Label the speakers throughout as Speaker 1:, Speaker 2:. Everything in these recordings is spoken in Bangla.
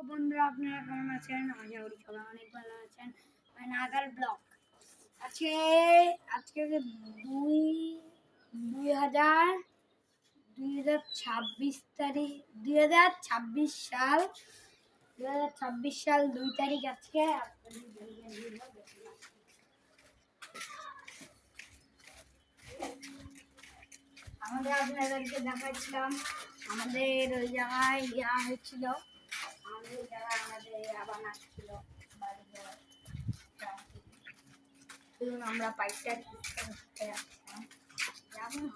Speaker 1: বন্ধুরা, আপনারা কেমন আছেন? আশা করি সবাই অনেক ভালো আছেন। নাগাল ব্লগ আজকে আজকে দুই 2026 তারিখ, 2026 সাল 2 তারিখ। আজকে আপনাদেরকে দেখাচ্ছিলাম আমাদের ওই জায়গায় হয়েছিল। আমাদের জায়গায় আমাদের আবার আসছিল আমরা পাইপটা করতে যাচ্ছিলাম, যাবো না।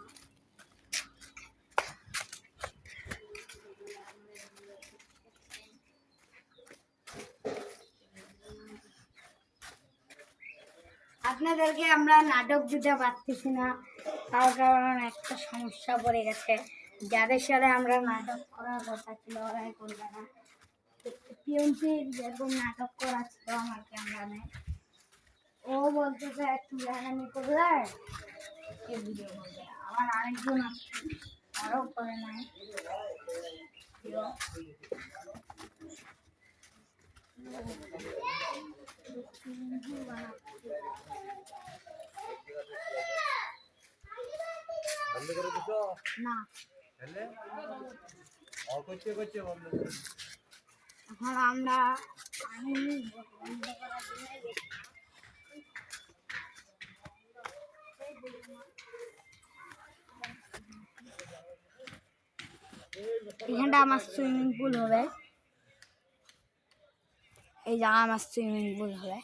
Speaker 1: আপনাদেরকে আমরা নাটক দিতে পারতেছি না, তার কারণ একটা সমস্যা পড়ে গেছে। যাদের সাথে আমরা নাটক করার কথা ছিল ওরাই করবে না। পিয়নসির যেরকম নাটক করা ছিল আমার ক্যামেরাম্যান, ও বলতেছে একটু জানানি করলে ভিডিও করবে। আবার আরেকজন আছে, আরও করে নাই। না এখন আমরা এখানটা আমার সুইমিং পুল হবে, এই জায়গা আমার সুইমিং পুল হবে।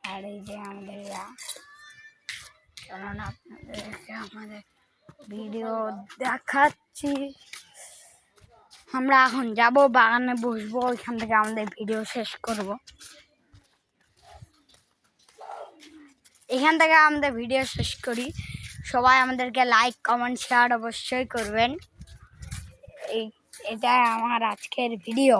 Speaker 1: আর এই যে আমাদের কারণ আপনাদেরকে আমাদের ভিডিও দেখাচ্ছি। আমরা এখন যাব বাগানে বসবো, ওইখান থেকে আমাদের ভিডিও শেষ করব। এখান থেকে আমাদের ভিডিও শেষ করি। সবাই আমাদেরকে লাইক কমেন্ট শেয়ার অবশ্যই করবেন। এটাই আমার আজকের ভিডিও।